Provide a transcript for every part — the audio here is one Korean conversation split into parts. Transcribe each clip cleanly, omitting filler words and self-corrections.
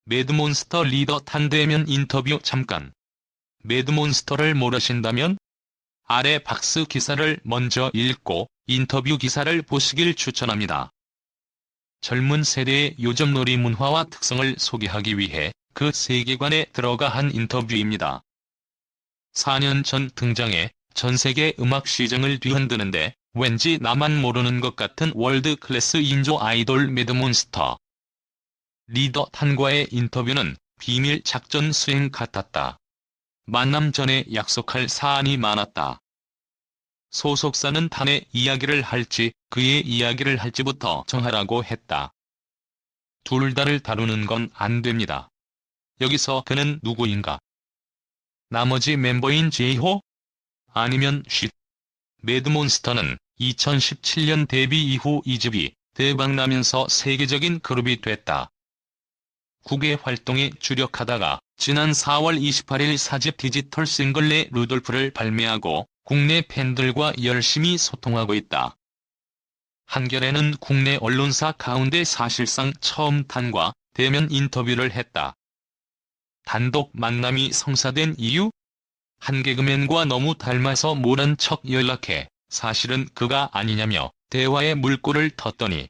매드몬스터 리더 탄대면 인터뷰 잠깐. 매드몬스터를 모르신다면 아래 박스 기사를 먼저 읽고 인터뷰 기사를 보시길 추천합니다. 젊은 세대의 요즘 놀이 문화와 특성을 소개하기 위해 그 세계관에 들어가 한 인터뷰입니다. 4년 전 등장해 전세계 음악 시장을 뒤흔드는데 왠지 나만 모르는 것 같은 월드 클래스 인조 아이돌 매드몬스터. 리더 탄과의 인터뷰는 비밀 작전 수행 같았다. 만남 전에 약속할 사안이 많았다. 소속사는 탄의 이야기를 할지 그의 이야기를 할지부터 정하라고 했다. 둘 다를 다루는 건 안 됩니다. 여기서 그는 누구인가? 나머지 멤버인 제이호? 아니면 쉿? 매드몬스터는 2017년 데뷔 이후 2집이 대박나면서 세계적인 그룹이 됐다. 국외 활동에 주력하다가 지난 4월 28일 4집 디지털 싱글 내 루돌프를 발매하고 국내 팬들과 열심히 소통하고 있다. 한겨레는 국내 언론사 가운데 사실상 처음 탄과 대면 인터뷰를 했다. 단독 만남이 성사된 이유? 한 개그맨과 너무 닮아서 모른 척 연락해 사실은 그가 아니냐며 대화의 물꼬를 텄더니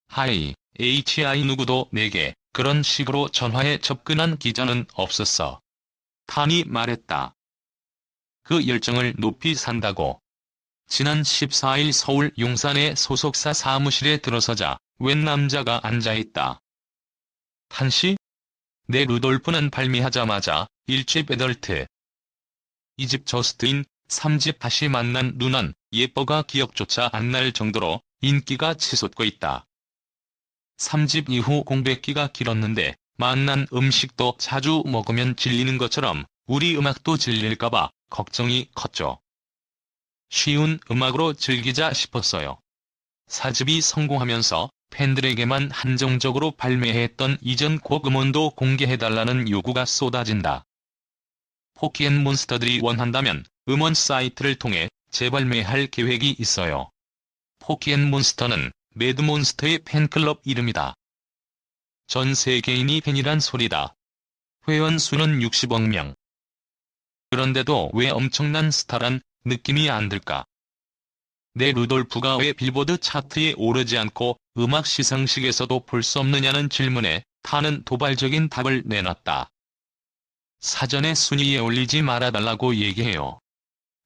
하이, HI 누구도 내게 그런 식으로 전화에 접근한 기자는 없었어. 탄이 말했다. 그 열정을 높이 산다고. 지난 14일 서울 용산의 소속사 사무실에 들어서자 웬 남자가 앉아있다. 탄씨? 내 루돌프는 발매하자마자 1집 애덜트. 2집 저스트인, 3집 다시 만난 누난 예뻐가 기억조차 안 날 정도로 인기가 치솟고 있다. 3집 이후 공백기가 길었는데 만난 음식도 자주 먹으면 질리는 것처럼 우리 음악도 질릴까봐 걱정이 컸죠. 쉬운 음악으로 즐기자 싶었어요. 4집이 성공하면서 팬들에게만 한정적으로 발매했던 이전 곡 음원도 공개해달라는 요구가 쏟아진다. 포켓몬스터들이 원한다면 음원 사이트를 통해 재발매할 계획이 있어요. 포켓몬스터는 매드몬스터의 팬클럽 이름이다. 전 세계인이 팬이란 소리다. 회원 수는 60억 명. 그런데도 왜 엄청난 스타란 느낌이 안 들까? 내 루돌프가 왜 빌보드 차트에 오르지 않고 음악 시상식에서도 볼 수 없느냐는 질문에 탄은 도발적인 답을 내놨다. 사전에 순위에 올리지 말아달라고 얘기해요.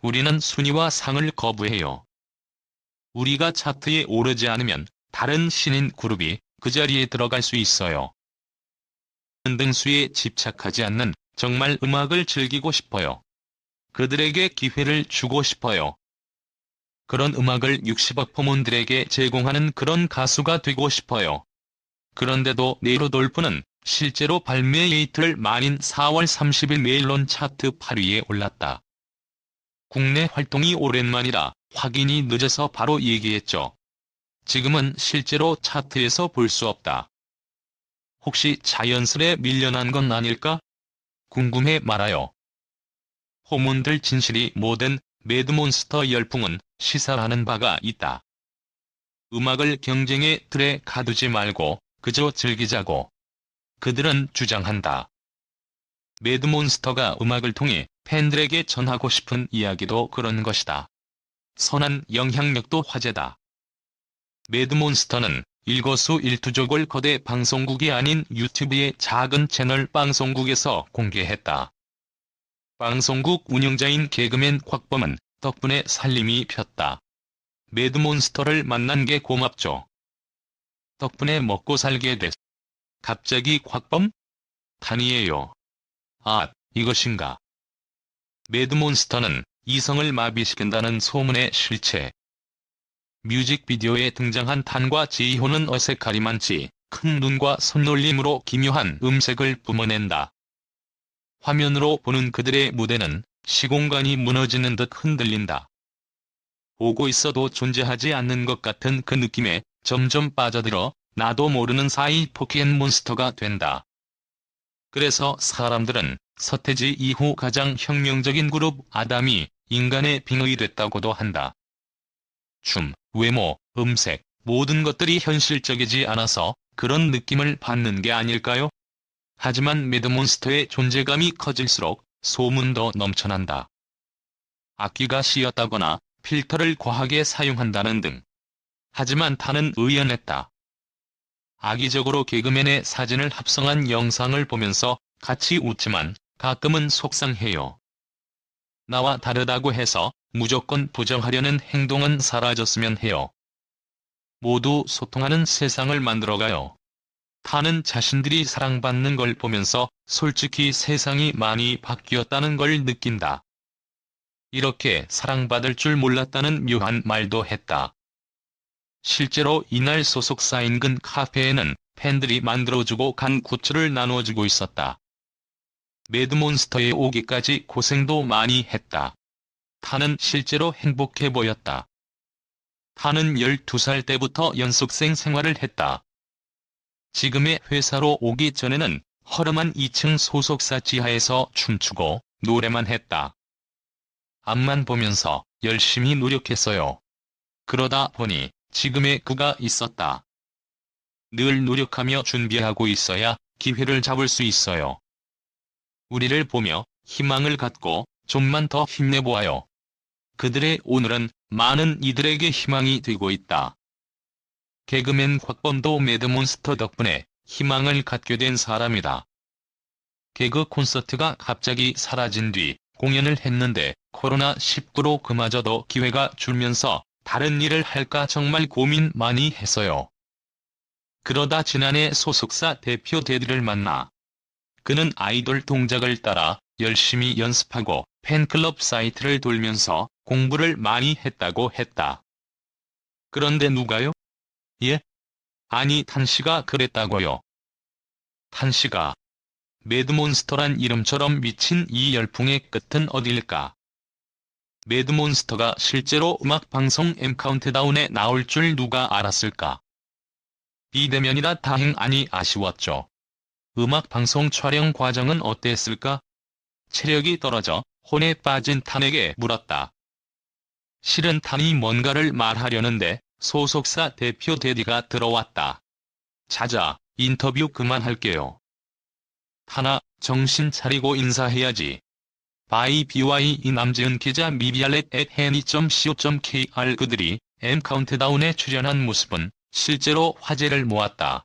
우리는 순위와 상을 거부해요. 우리가 차트에 오르지 않으면 다른 신인 그룹이 그 자리에 들어갈 수 있어요. 등수에 집착하지 않는 정말 음악을 즐기고 싶어요. 그들에게 기회를 주고 싶어요. 그런 음악을 60억 포몬들에게 제공하는 그런 가수가 되고 싶어요. 그런데도 내 루돌프는 실제로 발매 이틀 만인 4월 30일 메일론 차트 8위에 올랐다. 국내 활동이 오랜만이라 확인이 늦어서 바로 얘기했죠. 지금은 실제로 차트에서 볼 수 없다. 혹시 자연스레 밀려난 건 아닐까? 궁금해 말아요. 포몬들 진실이 모든 매드몬스터 열풍은 시사하는 바가 있다. 음악을 경쟁의 틀에 가두지 말고 그저 즐기자고. 그들은 주장한다. 매드몬스터가 음악을 통해 팬들에게 전하고 싶은 이야기도 그런 것이다. 선한 영향력도 화제다. 매드몬스터는 일거수일투족을 거대 방송국이 아닌 유튜브의 작은 채널 방송국에서 공개했다. 방송국 운영자인 개그맨 곽범은 덕분에 살림이 폈다. 매드몬스터를 만난 게 고맙죠. 덕분에 먹고 살게 됐. 갑자기 곽범? 탄이에요. 아, 이것인가. 매드몬스터는 이성을 마비시킨다는 소문의 실체. 뮤직비디오에 등장한 탄과 제이호는 어색하리만치 큰 눈과 손놀림으로 기묘한 음색을 뿜어낸다. 화면으로 보는 그들의 무대는 시공간이 무너지는 듯 흔들린다. 보고 있어도 존재하지 않는 것 같은 그 느낌에 점점 빠져들어 나도 모르는 사이 포켓몬스터가 된다. 그래서 사람들은 서태지 이후 가장 혁명적인 그룹 아담이 인간의 빙의 됐다고도 한다. 춤, 외모, 음색, 모든 것들이 현실적이지 않아서 그런 느낌을 받는 게 아닐까요? 하지만 매드몬스터의 존재감이 커질수록 소문도 넘쳐난다. 악기가 씌었다거나 필터를 과하게 사용한다는 등. 하지만 타는 의연했다. 악의적으로 개그맨의 사진을 합성한 영상을 보면서 같이 웃지만 가끔은 속상해요. 나와 다르다고 해서 무조건 부정하려는 행동은 사라졌으면 해요. 모두 소통하는 세상을 만들어가요. 타는 자신들이 사랑받는 걸 보면서 솔직히 세상이 많이 바뀌었다는 걸 느낀다. 이렇게 사랑받을 줄 몰랐다는 묘한 말도 했다. 실제로 이날 소속사 인근 카페에는 팬들이 만들어주고 간 굿즈를 나눠주고 있었다. 매드몬스터에 오기까지 고생도 많이 했다. 타는 실제로 행복해 보였다. 타는 12살 때부터 연습생 생활을 했다. 지금의 회사로 오기 전에는 허름한 2층 소속사 지하에서 춤추고 노래만 했다. 앞만 보면서 열심히 노력했어요. 그러다 보니 지금의 그가 있었다. 늘 노력하며 준비하고 있어야 기회를 잡을 수 있어요. 우리를 보며 희망을 갖고 좀만 더 힘내보아요. 그들의 오늘은 많은 이들에게 희망이 되고 있다. 개그맨 곽범도 매드몬스터 덕분에 희망을 갖게 된 사람이다. 개그 콘서트가 갑자기 사라진 뒤 공연을 했는데 코로나19로 그마저도 기회가 줄면서 다른 일을 할까 정말 고민 많이 했어요. 그러다 지난해 소속사 대표 데디를 만나. 그는 아이돌 동작을 따라 열심히 연습하고 팬클럽 사이트를 돌면서 공부를 많이 했다고 했다. 그런데 누가요? 예? 아니 탄씨가 그랬다고요. 탄씨가. 매드몬스터란 이름처럼 미친 이 열풍의 끝은 어딜까? 매드몬스터가 실제로 음악방송 M카운트다운에 나올 줄 누가 알았을까? 비대면이라 다행 아니 아쉬웠죠. 음악방송 촬영 과정은 어땠을까? 체력이 떨어져 혼에 빠진 탄에게 물었다. 실은 탄이 뭔가를 말하려는데 소속사 대표 데디가 들어왔다. 자자, 인터뷰 그만할게요. 탄아, 정신 차리고 인사해야지. 바이 BY 이남지은 기자 mibialet@hany.co.kr 그들이 M카운트다운에 출연한 모습은 실제로 화제를 모았다.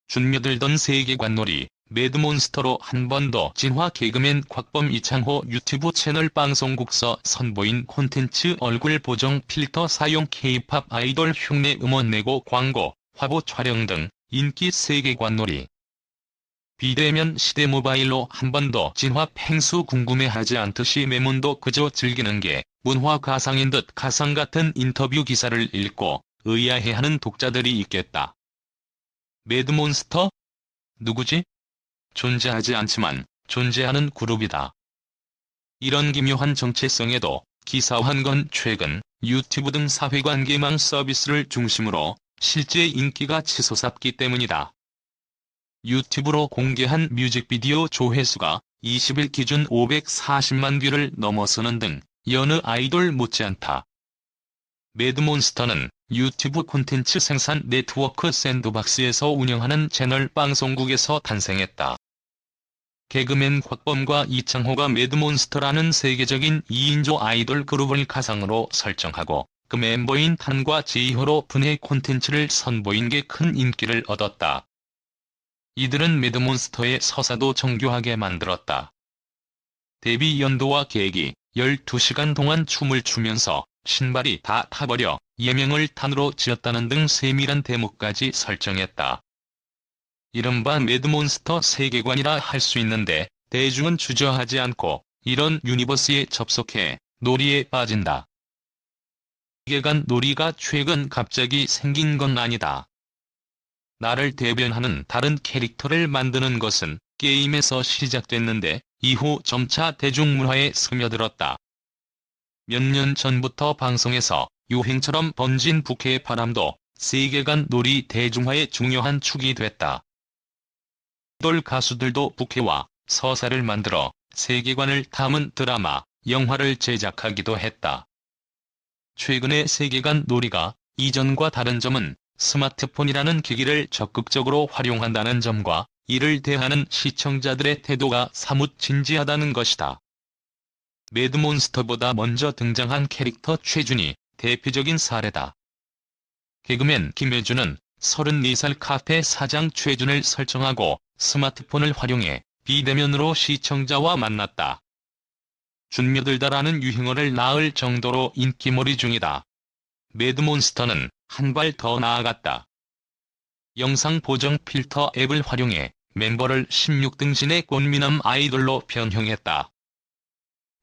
준며들던 세계관놀이, 매드몬스터로 한 번 더 진화 개그맨 곽범 이창호 유튜브 채널 방송국서 선보인 콘텐츠 얼굴 보정 필터 사용 K-팝 아이돌 흉내 음원 내고 광고, 화보 촬영 등 인기 세계관놀이. 비대면 시대 모바일로 한 번 더 진화 팽수 궁금해하지 않듯이 매문도 그저 즐기는 게 문화 가상인 듯 가상 같은 인터뷰 기사를 읽고 의아해하는 독자들이 있겠다. 매드몬스터? 누구지? 존재하지 않지만 존재하는 그룹이다. 이런 기묘한 정체성에도 기사화한 건 최근 유튜브 등 사회관계망 서비스를 중심으로 실제 인기가 치솟았기 때문이다. 유튜브로 공개한 뮤직비디오 조회수가 20일 기준 540만 뷰를 넘어서는 등 여느 아이돌 못지않다. 매드몬스터는 유튜브 콘텐츠 생산 네트워크 샌드박스에서 운영하는 채널 방송국에서 탄생했다. 개그맨 곽범과 이창호가 매드몬스터라는 세계적인 2인조 아이돌 그룹을 가상으로 설정하고 그 멤버인 탄과 제이호로 분해 콘텐츠를 선보인 게 큰 인기를 얻었다. 이들은 매드몬스터의 서사도 정교하게 만들었다. 데뷔 연도와 계기, 12시간 동안 춤을 추면서 신발이 다 타버려 예명을 탄으로 지었다는 등 세밀한 대목까지 설정했다. 이른바 매드몬스터 세계관이라 할 수 있는데 대중은 주저하지 않고 이런 유니버스에 접속해 놀이에 빠진다. 세계관 놀이가 최근 갑자기 생긴 건 아니다. 나를 대변하는 다른 캐릭터를 만드는 것은 게임에서 시작됐는데 이후 점차 대중문화에 스며들었다. 몇 년 전부터 방송에서 유행처럼 번진 부캐의 바람도 세계관 놀이 대중화의 중요한 축이 됐다. 아이돌 가수들도 부캐와 서사를 만들어 세계관을 담은 드라마, 영화를 제작하기도 했다. 최근의 세계관 놀이가 이전과 다른 점은 스마트폰이라는 기기를 적극적으로 활용한다는 점과 이를 대하는 시청자들의 태도가 사뭇 진지하다는 것이다. 매드몬스터보다 먼저 등장한 캐릭터 최준이 대표적인 사례다. 개그맨 김혜준은 34살 카페 사장 최준을 설정하고 스마트폰을 활용해 비대면으로 시청자와 만났다. 준며들다라는 유행어를 낳을 정도로 인기몰이 중이다. 매드몬스터는 한 발 더 나아갔다. 영상 보정 필터 앱을 활용해 멤버를 16등신의 꽃미남 아이돌로 변형했다.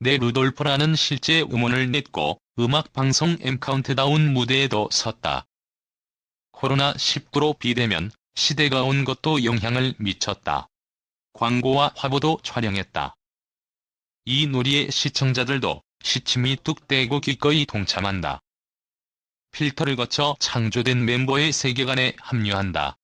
내 루돌프라는 실제 음원을 냈고 음악방송 M카운트다운 무대에도 섰다. 코로나19로 비대면 시대가 온 것도 영향을 미쳤다. 광고와 화보도 촬영했다. 이 놀이에 시청자들도 시침이 뚝 떼고 기꺼이 동참한다. 필터를 거쳐 창조된 멤버의 세계관에 합류한다.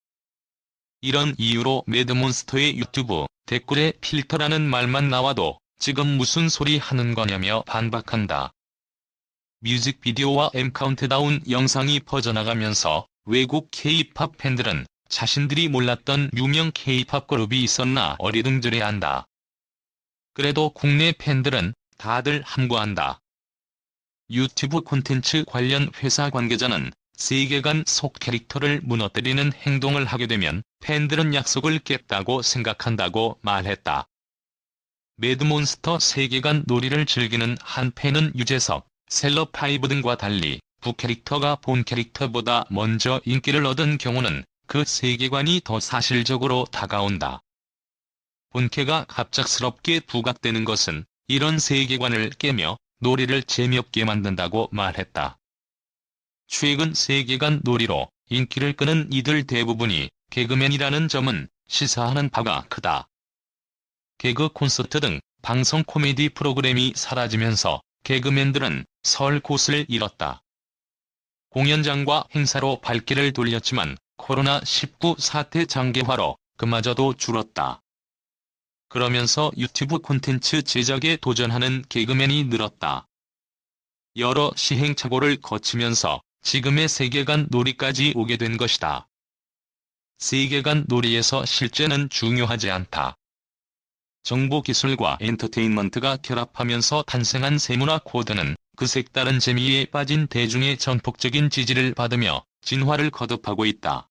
이런 이유로 매드몬스터의 유튜브 댓글에 필터라는 말만 나와도 지금 무슨 소리 하는 거냐며 반박한다. 뮤직비디오와 M카운트다운 영상이 퍼져나가면서 외국 K-팝 팬들은 자신들이 몰랐던 유명 K-팝 그룹이 있었나 어리둥절해한다. 그래도 국내 팬들은 다들 함구한다. 유튜브 콘텐츠 관련 회사 관계자는 세계관 속 캐릭터를 무너뜨리는 행동을 하게 되면 팬들은 약속을 깼다고 생각한다고 말했다. 매드몬스터 세계관 놀이를 즐기는 한 팬은 유재석, 셀럽5 등과 달리 부캐릭터가 본 캐릭터보다 먼저 인기를 얻은 경우는 그 세계관이 더 사실적으로 다가온다. 본캐가 갑작스럽게 부각되는 것은 이런 세계관을 깨며 놀이를 재미없게 만든다고 말했다. 최근 세계관 놀이로 인기를 끄는 이들 대부분이 개그맨이라는 점은 시사하는 바가 크다. 개그 콘서트 등 방송 코미디 프로그램이 사라지면서 개그맨들은 설 곳을 잃었다. 공연장과 행사로 발길을 돌렸지만 코로나19 사태 장기화로 그마저도 줄었다. 그러면서 유튜브 콘텐츠 제작에 도전하는 개그맨이 늘었다. 여러 시행착오를 거치면서 지금의 세계관 놀이까지 오게 된 것이다. 세계관 놀이에서 실제는 중요하지 않다. 정보기술과 엔터테인먼트가 결합하면서 탄생한 세문화 코드는 그 색다른 재미에 빠진 대중의 전폭적인 지지를 받으며 진화를 거듭하고 있다.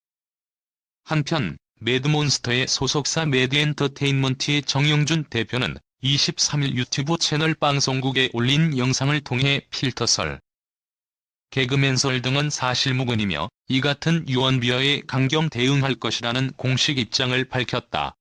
한편 매드몬스터의 소속사 매드엔터테인먼트의 정영준 대표는 23일 유튜브 채널 방송국에 올린 영상을 통해 필터설, 개그맨설 등은 사실무근이며 이 같은 유언비어에 강경 대응할 것이라는 공식 입장을 밝혔다.